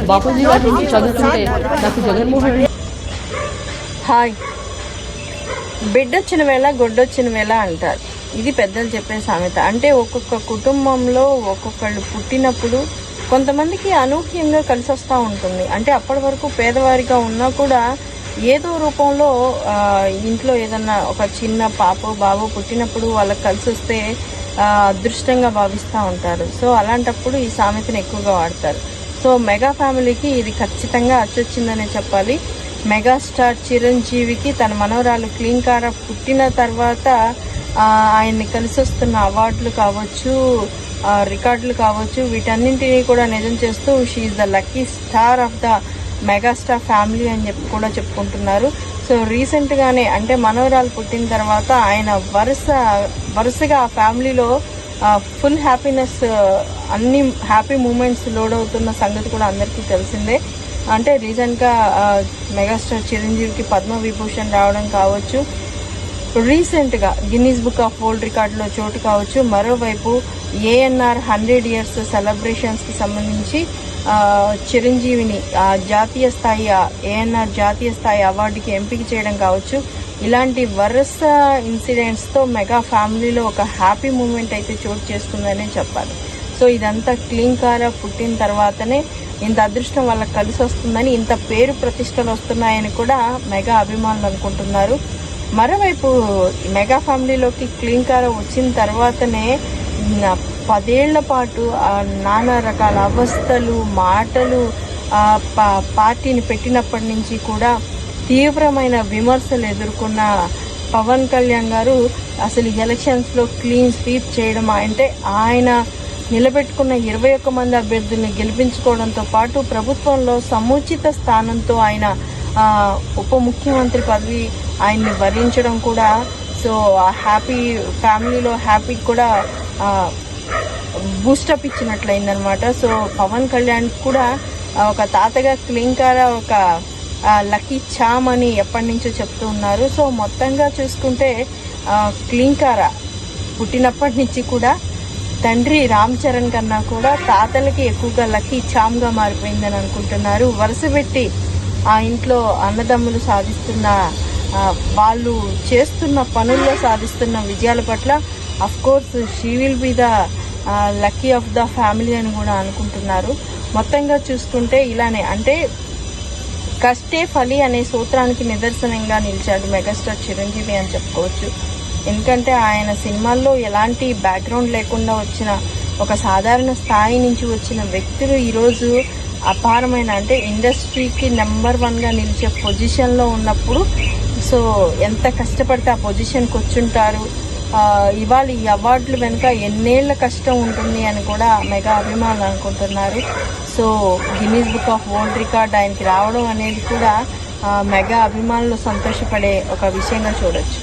బాపూజీ గారి నుంచి చదువుతుంటే నాకు జగన్మోహన్ రెడ్డి. హాయ్, బిడ్డొచ్చిన వేళ గొడ్డొచ్చిన వేళ అంటారు. ఇది పెద్దలు చెప్పే సామెత. అంటే ఒక్కొక్క కుటుంబంలో ఒక్కొక్కళ్ళు పుట్టినప్పుడు కొంతమందికి అనూహ్యంగా కలిసి వస్తూ ఉంటుంది. అంటే అప్పటి వరకు పేదవారిగా ఉన్నా కూడా ఏదో రూపంలో ఇంట్లో ఏదన్నా ఒక చిన్న పాప బాబు పుట్టినప్పుడు వాళ్ళకి కలిసి వస్తే అదృష్టంగా భావిస్తూ ఉంటారు. సో అలాంటప్పుడు ఈ సామెతను ఎక్కువగా వాడతారు. సో మెగా ఫ్యామిలీకి ఇది ఖచ్చితంగా అచ్చొచ్చిందనే చెప్పాలి. మెగాస్టార్ చిరంజీవికి తన మనవరాలు క్లీంకార పుట్టిన తర్వాత ఆయన్ని కలిసి వస్తున్న అవార్డులు కావచ్చు, రికార్డులు కావచ్చు, వీటన్నింటినీ కూడా నిజం చేస్తూ she the lucky star of the megastar family అని కూడా చెప్పుకుంటున్నారు. సో రీసెంట్గానే అంటే మనవరాలు పుట్టిన తర్వాత ఆయన వరుసగా ఆ ఫ్యామిలీలో ఫుల్ హ్యాపీనెస్, అన్ని హ్యాపీ మూమెంట్స్ లోడ్ అవుతున్న సంగతి కూడా అందరికీ తెలిసిందే. అంటే రీసెంట్గా మెగాస్టార్ చిరంజీవికి పద్మవిభూషణ్ రావడం కావచ్చు, రీసెంట్గా గిన్నీస్ బుక్ ఆఫ్ వరల్డ్ రికార్డులో చోటు కావచ్చు, మరోవైపు ఏఎన్ఆర్ 100 years సెలబ్రేషన్స్కి సంబంధించి చిరంజీవిని జాతీయ స్థాయి ఏఎన్ఆర్ జాతీయ స్థాయి అవార్డుకి ఎంపిక చేయడం కావచ్చు. ఇలాంటి వరుస ఇన్సిడెంట్స్తో మెగా ఫ్యామిలీలో ఒక హ్యాపీ మూమెంట్ అయితే చోటు చేసుకుందనే చెప్పాలి. సో ఇదంతా క్లీంకార పుట్టిన తర్వాతనే ఇంత అదృష్టం వాళ్ళకి కలిసి వస్తుందని, ఇంత పేరు ప్రతిష్టలు వస్తున్నాయని కూడా మెగా అభిమానులు అనుకుంటున్నారు. మరోవైపు మెగా ఫ్యామిలీలోకి క్లీంకార వచ్చిన తర్వాతనే 10 ఏళ్ల పాటు నానా రకాల అవస్థలు, మాటలు, పార్టీని పెట్టినప్పటి నుంచి కూడా తీవ్రమైన విమర్శలు ఎదుర్కొన్న పవన్ కళ్యాణ్ గారు అసలు ఎలక్షన్స్లో క్లీన్ స్వీప్ చేయడం, అంటే ఆయన నిలబెట్టుకున్న 21 మంది అభ్యర్థుల్ని గెలిపించుకోవడంతో పాటు ప్రభుత్వంలో సముచిత స్థానంతో ఆయన ఉప ముఖ్యమంత్రి పదవి ఆయన్ని వరించడం కూడా, సో ఆ హ్యాపీ ఫ్యామిలీలో హ్యాపీ కూడా బూస్టప్ ఇచ్చినట్లయిందనమాట. సో పవన్ కళ్యాణ్ కూడా ఒక తాతగా క్లీంకార ఒక లక్కీ చామ్ అని ఎప్పటి నుంచో చెప్తూ ఉన్నారు. సో మొత్తంగా చూసుకుంటే క్లీంకార పుట్టినప్పటి నుంచి కూడా తండ్రి రామ్ చరణ్ కన్నా కూడా తాతలకి ఎక్కువగా లక్కీ చామ్గా మారిపోయిందని అనుకుంటున్నారు. వరుసపెట్టి ఆ ఇంట్లో అన్నదమ్ములు సాధిస్తున్న, వాళ్ళు చేస్తున్న పనుల్లో సాధిస్తున్న విజయాల పట్ల of course she will be the lucky of the family అని కూడా అనుకుంటున్నారు. మొత్తంగా చూసుకుంటే ఇలానే, అంటే కష్టే ఫలి అనే సూత్రానికి నిదర్శనంగా నిలిచాడు మెగాస్టార్ చిరంజీవి అని చెప్పుకోవచ్చు. ఎందుకంటే ఆయన సినిమాల్లో ఎలాంటి బ్యాక్గ్రౌండ్ లేకుండా వచ్చిన ఒక సాధారణ స్థాయి నుంచి వచ్చిన వ్యక్తులు ఈరోజు అపారమైన, అంటే ఇండస్ట్రీకి నెంబర్ 1గా నిలిచే పొజిషన్లో ఉన్నప్పుడు సో ఎంత కష్టపడితే ఆ పొజిషన్కి వచ్చుంటారు. ఇవాళ ఈ అవార్డులు వెనుక ఎన్నేళ్ల కష్టం ఉంటుంది అని కూడా మెగా అభిమానులు అనుకుంటున్నారు. So Guinness book of world record ఆయనకి రావడం అనేది కూడా మెగా అభిమానులు సంతోషపడే ఒక విషయంగా చూడొచ్చు.